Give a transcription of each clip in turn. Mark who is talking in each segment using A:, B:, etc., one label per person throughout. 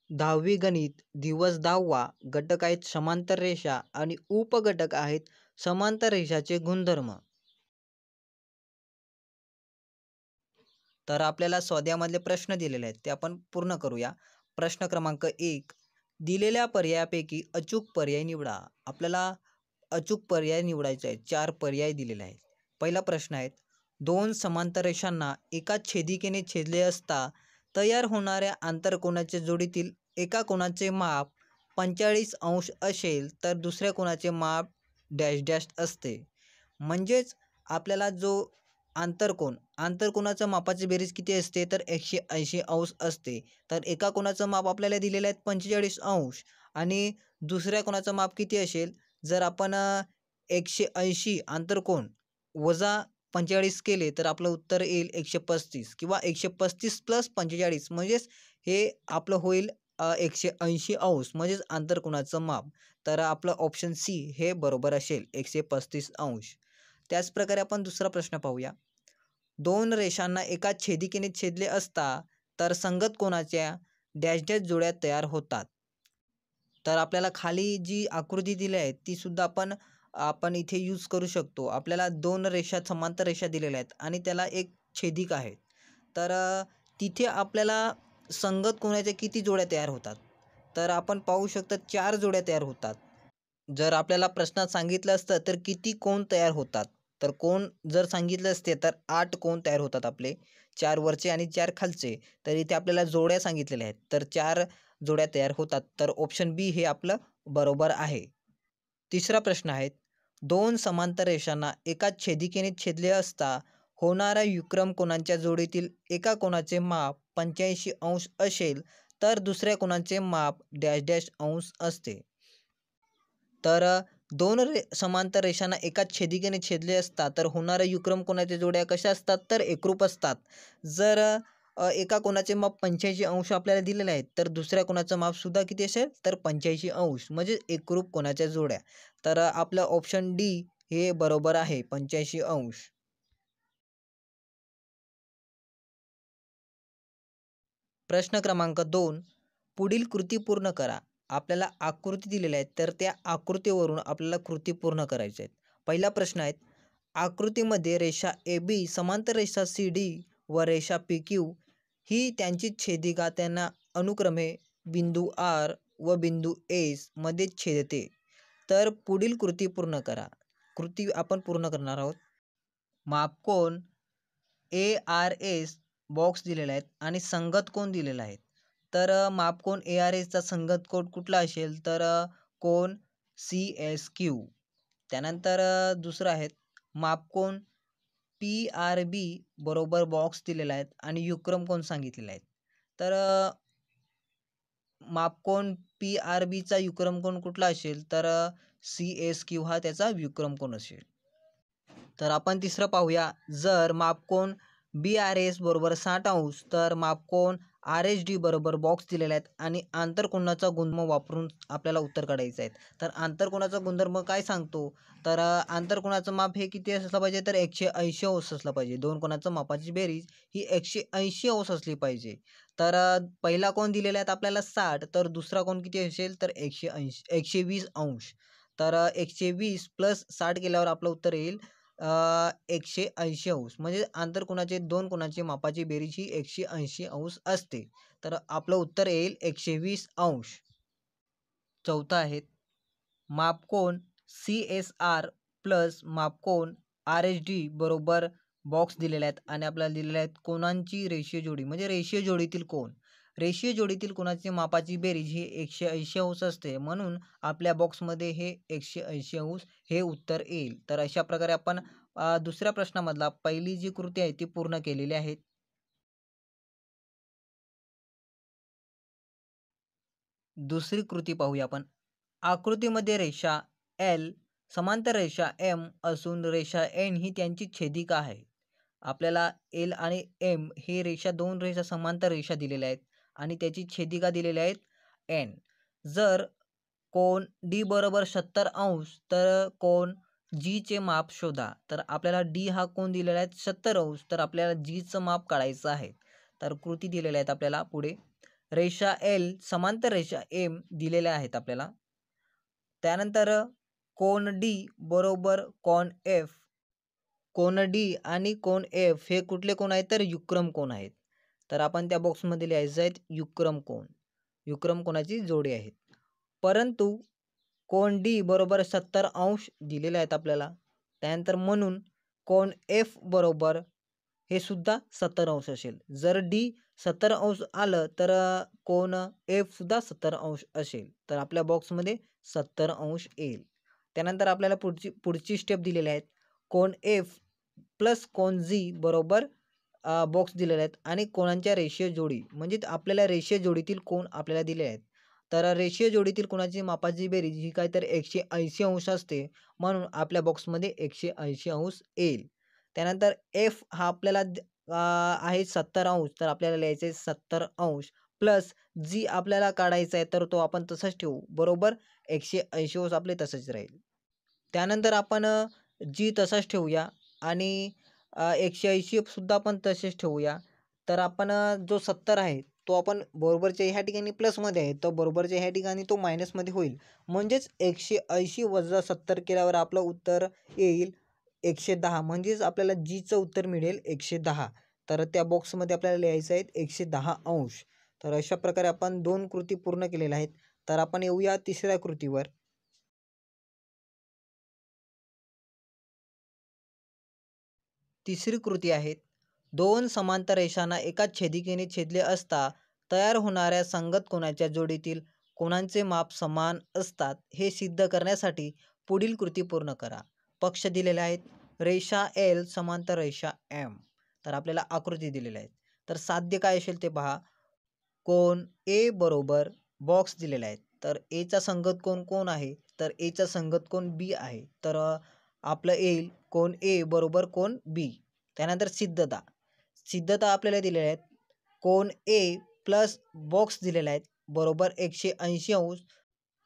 A: 10वी गणित दिवस 10वा. घटक आहेत समांतर रेषा आणि उपघटक आहेत समांतर रेषाचे गुणधर्म. तर आपल्याला स्वाध्यायामधले प्रश्न दिलेले आहेत ते आपण पूर्ण करूया. प्रश्न क्रमांक 1, दिलेल्या पर्यायापैकी अचूक पर्याय निवडा. आपल्याला अचूक पर्याय निवडायचा आहे. 4 पर्याय दिलेले आहेत. पहिला प्रश्न आहे, 2 समांतर रेषांना एका छेदिकेने छेदले असता तयार होणाऱ्या आंतरकोनाच्या जोडीतील एका कोनाचे माप 45 अंश असेल तर दुसऱ्या कोनाचे माप डॅश डॅश असते. म्हणजेच आपल्याला जो आंतरकोनाचं मापाची बेरीज किती असते तर 180 अंश असते. तर एका कोनाचं माप आपल्याला दिलेलं आहे 45 अंश आणि दुसऱ्या कोनाचं माप किती असेल, जर आपण 180 आंतरकोन वजा 45 केले तर आपलं उत्तर येईल 135 किंवा 135 प्लस 45 म्हणजेच हे आपलं होईल 180 अंश म्हणजेच आंतरकोनाचं माप. तर आपलं ऑप्शन सी हे बरोबर असेल 135 अंश. त्याचप्रकारे आपण दुसरा प्रश्न पाहूया. 2 रेषांना एका छेदिकेने छेदले असता तर संगत कोनाच्या डॅश डॅश जोड्या तयार होतात. तर आपल्याला खाली जी आकृती दिली आहे ती सुद्धा आपण इथे यूज करू शकतो. आपल्याला 2 रेषा समांतर रेषा दिलेल्या आहेत आणि त्याला एक छेदिक आहे. तर तिथे आपल्याला संगत कोनाच्या किती जोड्या तयार होतात, तर आपण पाहू शकतो 4 जोड्या तयार होतात. जर आपल्याला प्रश्नात सांगितलं असतं तर किती कोन तयार होतात, तर कोन जर सांगितलं असते तर 8 कोन तयार होतात आपले, 4 वरचे आणि 4 खालचे. तर इथे आपल्याला जोड्या सांगितलेल्या आहेत तर 4 जोड्या तयार होतात. तर ऑप्शन बी हे आपलं बरोबर आहे. तिसरा प्रश्न आहे, 2 समांतर रेषांना एका छेदिकेने छेदले असता होणाऱ्या विक्रम कोनांच्या जोडीतील एका कोनाचे माप 85 अंश असेल तर दुसऱ्या कोनाचे माप डॅश डॅश अंश असते. तर 2 समांतर रेषांना एका छेदिकेने छेदले असतात तर होणाऱ्या विक्रम कोनाच्या जोड्या कशा असतात तर एकरूप असतात. जर एका कोनाचे माप 85 अंश आपल्याला दिलेले आहेत तर दुसऱ्या कोनाचं माप सुद्धा किती असेल तर 85 अंश म्हणजे एकरूप कोनाच्या जोड्या. तर आपलं ऑप्शन डी हे बरोबर आहे 85 अंश. प्रश्न क्रमांक 2, पुढील कृती पूर्ण करा. आपल्याला आकृती दिलेल्या आहेत तर त्या आकृतीवरून आपल्याला कृती पूर्ण करायच्या आहेत. पहिला प्रश्न आहे, आकृतीमध्ये रेषा AB समांतर रेषा CD व रेषा PQ ही त्यांची छेदिका त्यांना अनुक्रमे बिंदू R व बिंदू S मध्ये छेदते. तर पुढील कृती पूर्ण करा. कृती आपण पूर्ण करणार आहोत. मापकोन ARS बॉक्स दिलेला आहेत आणि संगत कोन दिलेला आहे. तर मापकोन ARSचा संगत कोन कुठला असेल तर कोन CSQ. त्यानंतर दुसरं आहे मापकोन PRB बरोबर बॉक्स दिलेला आहेत आणि विक्रम कोन सांगितलेला आहे. तर मापकोन PRBचा विक्रम कोन कुठला असेल तर CSQ हा त्याचा विक्रम कोन असेल. तर आपण तिसरं पाहूया, जर मापकोन BRS बरोबर 60 अंश तर मापकोन RSD बरोबर बॉक्स दिलेले आहेत आणि आंतरकोनाचा गुणधर्म वापरून आपल्याला उत्तर काढायचं आहे. तर आंतरकोनाचा गुणधर्म काय सांगतो तर आंतरकोनाचं माप हे किती असलं पाहिजे तर 180 अंश असलं पाहिजे. दोन कोनाचं मापाची बेरीज ही 180 अंश असली पाहिजे. तर पहिला कोन दिलेला आहे आपल्याला 60 तर दुसरा कोन किती असेल तर 120 अंश. तर 120 प्लस 60 केल्यावर आपलं उत्तर येईल 180 अंश. म्हणजे आंतरकोनाचे दोन कोनाची मापाची बेरीज ही 180 अंश असते. तर आपलं उत्तर येईल 120 अंश. चौथा आहे, मापकोन CSR प्लस मापकोन RSD बरोबर बॉक्स दिलेले आहेत आणि आपल्याला दिलेले आहेत कोनांची रेषीय जोडी म्हणजे रेषीय जोडीतील कोन. रेषीय जोडीतील कोनाची मापाची बेरीज ही 180 अंश असते, म्हणून आपल्या बॉक्समध्ये हे 180 अंश हे उत्तर येईल. तर अशा प्रकारे आपण दुसऱ्या प्रश्नामधला पहिली जी कृती आहे ती पूर्ण केलेली आहे. दुसरी कृती पाहूया आपण. आकृतीमध्ये रेषा L समांतर रेषा M असून रेषा N ही त्यांची छेदिका आहे. आपल्याला L आणि M हे रेषा दोन रेषा समांतर रेषा दिलेल्या आहेत आणि त्याची छेदिका दिलेल्या आहेत N. जर कोन D बरोबर 70 अंश तर कोन G चे माप शोधा. तर आपल्याला D हा कोन दिलेला आहे 70 अंश तर आपल्याला G चं माप काढायचं आहे. तर कृती दिलेल्या आहेत आपल्याला पुढे. रेषा एल समांतर रेषा एम दिलेल्या आहेत आपल्याला. त्यानंतर कोन डी बरोबर कोन एफ. कोन डी आणि कोन एफ हे कुठले कोण आहेत तर युग्म कोण आहेत. तर आपण त्या बॉक्समध्ये लिहायचं आहेत युग्म कोण. युग्म कोणाची जोडी आहेत. परंतु कोन डी बरोबर 70 अंश दिलेले आहेत आपल्याला. त्यानंतर म्हणून कोन एफ बरोबर हे सुद्धा 70 अंश असेल. जर डी 70 अंश आलं तर कोन एफ सुद्धा 70 अंश असेल. तर आपल्या बॉक्समध्ये 70 अंश येईल. त्यानंतर आपल्याला पुढची स्टेप दिलेली आहेत. कोन एफ प्लस कोन झी बरोबर बॉक्स दिलेले आहेत आणि कोणांच्या रेषीय जोडी म्हणजे आपल्याला रेषीय जोडीतील कोण आपल्याला दिले आहेत. तर रेषीय जोडीतील कोणाची मापाची बेरीज ही काय तर 180 अंश असते. म्हणून आपल्या बॉक्समध्ये 180 अंश येईल. त्यानंतर एफ हा आपल्याला आहे 70 अंश. तर आपल्याला लिहायचं आहे 70 अंश प्लस जी आपल्याला काढायचा आहे तर तो आपण तसंच ठेवू. बरोबर 180 अंश आपले तसंच राहील. त्यानंतर आपण जी तसाच ठेवूया आणि 180 सुद्धा आपण तसेच ठेवूया. तर आपण जो 70 आहे तो आपण बरोबरच्या ह्या ठिकाणी प्लसमध्ये आहे, तर बरोबरच्या ह्या ठिकाणी तो मायनसमध्ये होईल. म्हणजेच 180 वजा 70 केल्यावर आपलं उत्तर येईल 110. म्हणजेच आपल्याला जीचं उत्तर मिळेल 110. तर त्या बॉक्समध्ये आपल्याला लिहायचं आहे 110 अंश. तर अशा प्रकारे आपण 2 कृती पूर्ण केलेल्या आहेत. तर आपण येऊया तिसऱ्या कृतीवर. तिसरी कृती आहे. 2 समांतर रेषांना एकाच छेदिकेने छेदले असता तयार होणाऱ्या संगत कोणाच्या जोडीतील कोणांचे माप समान असतात हे सिद्ध करण्यासाठी पुढील कृती पूर्ण करा. पक्ष दिलेले आहेत. रेषा एल समांतर रेषा एम. तर आपल्याला आकृती दिलेल्या आहेत. तर साध्य काय असेल ते पहा. कोन ए बरोबर बॉक्स दिलेला आहे. तर एचा संगत कोण कोण आहे तर एचा संगत कोण बी आहे. तर आपलं येईल कोन ए बरोबर कोन बी. त्यानंतर सिद्धता. सिद्धता आपल्याला दिलेल्या आहेत. कोन ए प्लस बॉक्स दिलेला आहेत बरोबर 180 अंश.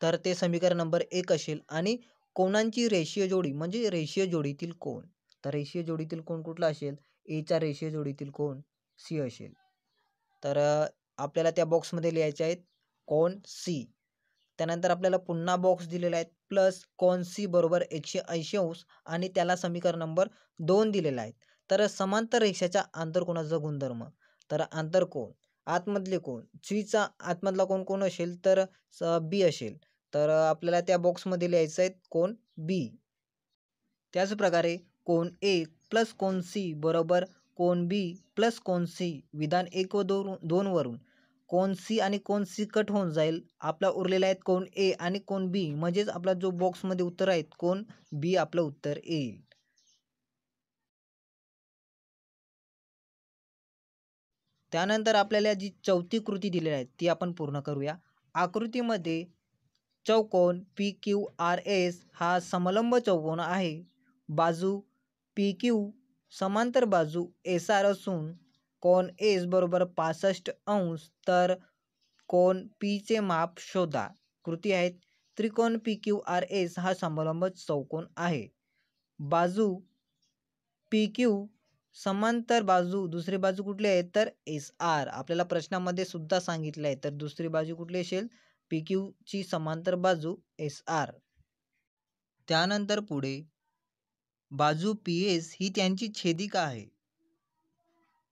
A: तर ते समीकरण नंबर 1 असेल. आणि कोणांची रेषीय जोडी म्हणजे रेषीय जोडीतील कोण. तर रेषीय जोडीतील कोण कुठला असेल. एच्या रेषीय जोडीतील कोण सी असेल. तर आपल्याला त्या बॉक्समध्ये लिहायचे आहेत कोन सी. त्यानंतर आपल्याला पुन्हा बॉक्स दिलेला आहे प्लस कोन सी बरोबर 180 अंश आणि त्याला समीकरण नंबर 2 दिलेला आहे. तर समांतर रेषेच्या आंतरकोनाचा गुणधर्म. तर आंतरकोन आतमधले कोण सीचा आतमधला कोण कोण असेल तर बी असेल. तर आपल्याला त्या बॉक्समध्ये लिहायचं आहे कोन बी. त्याचप्रकारे कोन ए प्लस कोन सी बरोबर कोन बी प्लस कोन सी. विधान 1 व 2 वरून कोन सी आणि कोन सी कट होऊन जाईल. आपला उरलेला आहेत कोन ए आणि कोन बी. म्हणजेच आपला जो बॉक्समध्ये उत्तर आहे कोन बी आपलं उत्तर येईल. त्यानंतर आपल्याला जी चौथी कृती दिलेली आहे ती आपण पूर्ण करूया. आकृतीमध्ये चौकोन पी क्यू आर एस हा समलंब चौकोन आहे. बाजू पी क्यू समांतर बाजू एस आर असून कोन एस बरोबर 65 अंश. तर कोन पीचे माप शोधा. कृती आहेत. त्रिकोण पी क्यू आर एस हा समलंब चौकोन आहे. बाजू पी क्यू समांतर बाजू दुसरी बाजू कुठली आहे तर एस आर. आपल्याला प्रश्नामध्ये सुद्धा सांगितलं आहे. तर दुसरी बाजू कुठली असेल पी क्यू ची समांतर बाजू एस आर. त्यानंतर पुढे बाजू पी एस ही त्यांची छेदिका आहे.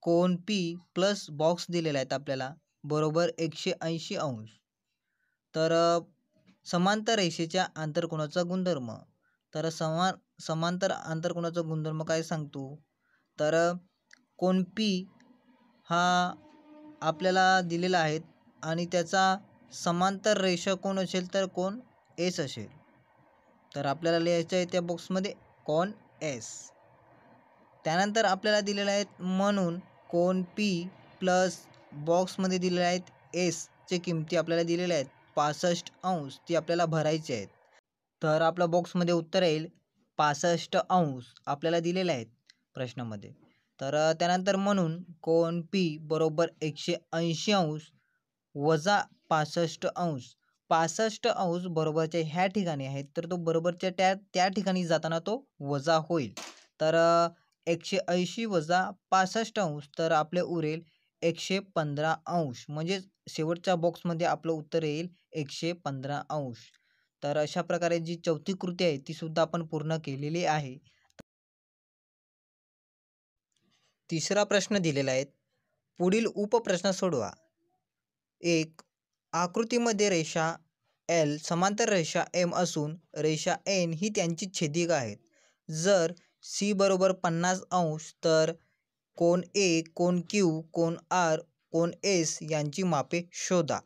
A: कोन पी प्लस बॉक्स दिलेला आहेत आपल्याला बरोबर 180 अंश. तर समांतर रेषेच्या आंतरकोनाचा गुणधर्म. तर समांतर आंतरकोनाचा गुणधर्म काय सांगतो तर कोन पी हा आपल्याला दिलेला आहे आणि त्याचा समांतर रेषा कोण असेल तर कोन एस असेल. तर आपल्याला लिहायचं आहे त्या बॉक्समध्ये कोन एस. त्यानंतर आपल्याला दिलेले आहेत म्हणून कोन पी प्लस बॉक्समध्ये दिलेले आहेत एसचे किमती आपल्याला दिलेल्या आहेत 65 अंश. ती आपल्याला भरायची आहेत. तर आपल्या बॉक्समध्ये उत्तर येईल 65 अंश आपल्याला दिलेले आहेत प्रश्नामध्ये. तर त्यानंतर म्हणून कोन पी बरोबर 180 अंश वजा 65 अंश. 65 अंश बरोबरच्या ह्या ठिकाणी आहेत तर तो बरोबरच्या त्या ठिकाणी जाताना तो वजा होईल. तर 180 वजा 65 अंश तर आपले उरेल 115 म्हणजेच शेवटच्या बॉक्समध्ये आपलं उत्तर येईल 115. तर अशा प्रकारे जी चौथी कृती आहे ती सुद्धा आपण पूर्ण केलेली आहे. तिसरा प्रश्न दिलेला आहे. पुढील उपप्रश्न सोडवा. 1. आकृतीमध्ये रेषा एल समांतर रेषा एम असून रेषा एन ही त्यांची छेदिका आहेत. जर सी बरोबर 50 तर कोन ए, कोन क्यू, कोन आर, कोन एस यांची मापे शोधा.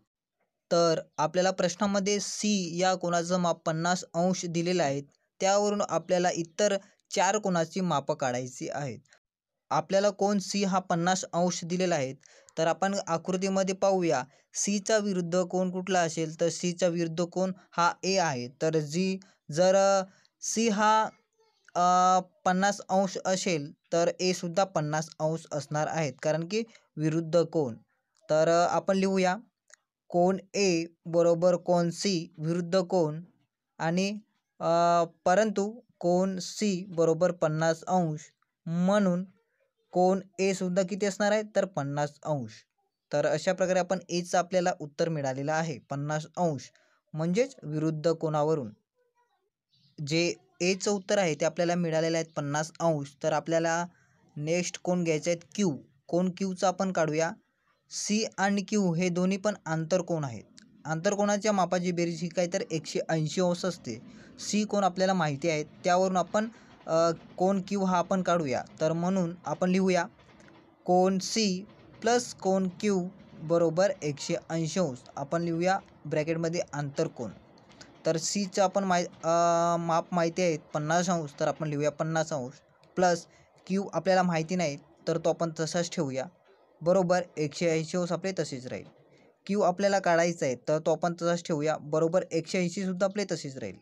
A: तर आपल्याला प्रश्नामध्ये सी या कोनाचं माप 50 दिलेलं आहे. त्यावरून आपल्याला इतर 4 कोनाची मापं काढायची आहेत. आपल्याला कोन सी हा 50 दिलेला आहे. तर आपण आकृतीमध्ये पाहूया सीचा विरुद्ध कोन कुठला असेल तर सीचा विरुद्ध कोन हा ए आहे. तर जर सी हा 50 असेल तर ए सुद्धा 50 असणार आहेत कारण की विरुद्ध कोन. तर आपण लिहूया कोन ए बरोबर कोन सी विरुद्ध कोन आणि परंतु कोन सी बरोबर 50 म्हणून कोन ए सुद्धा किती असणार आहे तर 50. तर अशा प्रकारे आपण एचं आपल्याला उत्तर मिळालेलं आहे 50 म्हणजेच विरुद्ध कोनावरून. जे एचं उत्तर आहे ते आपल्याला मिळालेलं आहे 50. तर आपल्याला नेक्स्ट कोन घ्यायचे आहेत क्यू. कोन क्यूचा आपण काढूया. सी आणि क्यू हे दोन्ही पण आंतरकोन आहेत. आंतरकोनाच्या मापाची बेरीज ही काय तर 180 असते. सी कोन आपल्याला माहिती आहे त्यावरून आपण कोन क्यू हा आपण काढूया. तर म्हणून आपण लिहूया कोन सी प्लस कोन क्यू बरोबर 180. आपण लिहूया ब्रॅकेटमध्ये आंतरकोन. तर सीचं आपण माप माहिती आहे 50 तर आपण लिहूया 50 प्लस क्यू आपल्याला माहिती नाही तर तो आपण तसाच ठेवूया बरोबर 180 आपले तसेच राहील. क्यू आपल्याला काढायचा आहे तर तो आपण तसाच ठेवूया बरोबर 180 सुद्धा आपले तसेच राहील.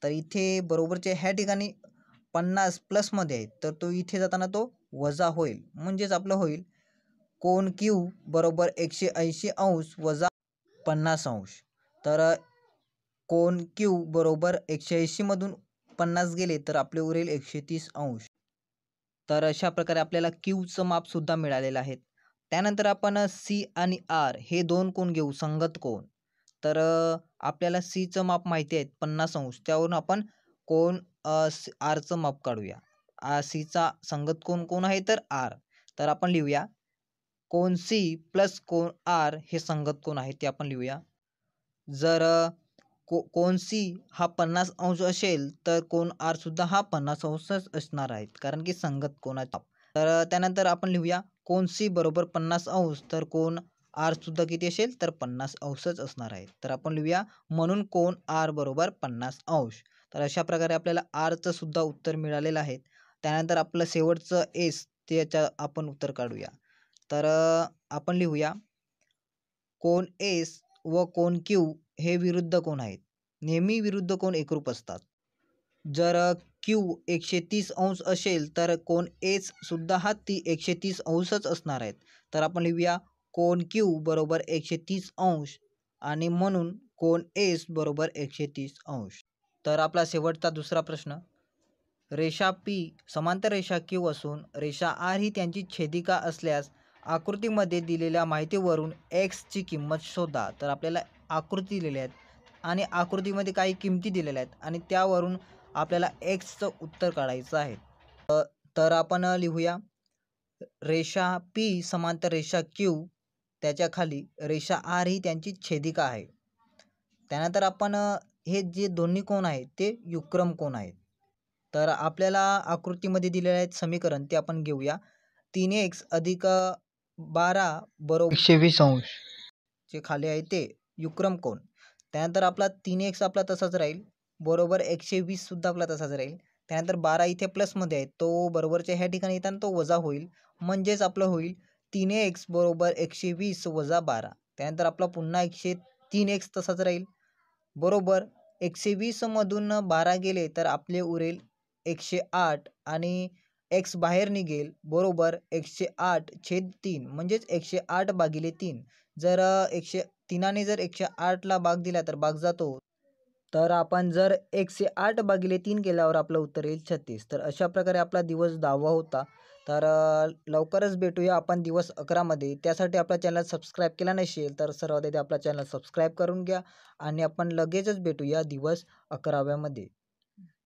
A: तर इथे बरोबरच्या ह्या ठिकाणी 50 प्लसमध्ये आहे तर तो इथे जाताना तो वजा होईल म्हणजेच आपलं होईल कोन क्यू बरोबर 180 वजा 50. तर कोन क्यू बरोबर 180 मधून 50 गेले तर आपले उरेल 130. तर अशा प्रकारे आपल्याला क्यूचं माप सुद्धा मिळालेलं आहे. त्यानंतर आपण सी आणि आर हे दोन कोन घेऊ संगत कोन. तर आपल्याला सीचं माप माहिती आहे 50 त्यावरून आपण कोन आरचं माप काढूया. सीचा संगत कोन कोण आहे तर आर. तर आपण लिहूया कोन सी प्लस कोन आर हे संगत कोन आहे ते आपण लिहूया. जर कोन सी हा 50 असेल तर कोन आर सुद्धा हा 50 असणार आहे कारण की संगत कोनाचा. तर त्यानंतर आपण लिहूया कोन सी बरोबर 50 तर कोन आर सुद्धा किती असेल तर 50 असणार आहे. तर आपण लिहूया म्हणून कोन आर बरोबर 50. तर अशा प्रकारे आपल्याला आरचं सुद्धा उत्तर मिळालेलं आहे. त्यानंतर आपलं शेवटचं एस त्याच्या आपण उत्तर काढूया. तर आपण लिहूया कोन एस व कोन क्यू हे विरुद्ध कोन आहेत. नेहमी विरुद्ध कोन एकरूप असतात. जर क्यू 130 असेल तर कोन एस सुद्धा हा 130 असणार आहेत. तर आपण लिहूया कोन क्यू बरोबर 130 आणि म्हणून कोन एस बरोबर 130. तर आपला शेवटचा दुसरा प्रश्न. रेषा पी समांतर रेषा क्यू असून रेषा आर ही त्यांची छेदिका असल्यास आकृतीमध्ये दिलेल्या माहितीवरून एक्सची किंमत शोधा. तर आपल्याला आकृती दिलेल्या आहेत आणि आकृतीमध्ये काही किमती दिलेल्या आहेत आणि त्यावरून आपल्याला एक्सचं उत्तर काढायचं आहे. तर आपण लिहूया रेषा पी समांतर रेषा क्यू त्याच्या खाली रेषा आर ही त्यांची छेदिका आहे. त्यानंतर आपण हे जे दोन्ही कोन आहेत ते युक्रम कोन आहेत. तर आपल्याला आकृतीमध्ये दिलेले आहेत समीकरण ते आपण घेऊया. 3x अधिक 12 बरोबर 120 जे खाली आहे ते युक्रम कोन. त्यानंतर आपला 3x आपला तसाच राहील बरोबर 120 सुद्धा आपला तसाच राहील. त्यानंतर 12 इथे प्लसमध्ये आहे तो बरोबरच्या ह्या ठिकाणी येताना तो वजा होईल म्हणजेच आपलं होईल 3x बरोबर 120 वजा 12. त्यानंतर आपला पुन्हा 3x तसाच राहील बरोबर 120 मधून 12 गेले तर आपले उरेल 108 आणि x बाहेर निघेल बरोबर 108/3 म्हणजेच 108/3. जर 3ने जर 108ला भाग दिला तर भाग जातो. तर आपण जर 108/3 केल्यावर आपलं उत्तर येईल 36. तर अशा प्रकारे आपला दिवस 10वा होता. तर लवकरच भेटूया आपण दिवस 11मध्ये. त्यासाठी आपला चॅनल सबस्क्राईब केला नसेल तर सर्वात आधी आपला चॅनल सबस्क्राईब करून घ्या आणि आपण लगेचच भेटूया दिवस 11व्यामध्ये.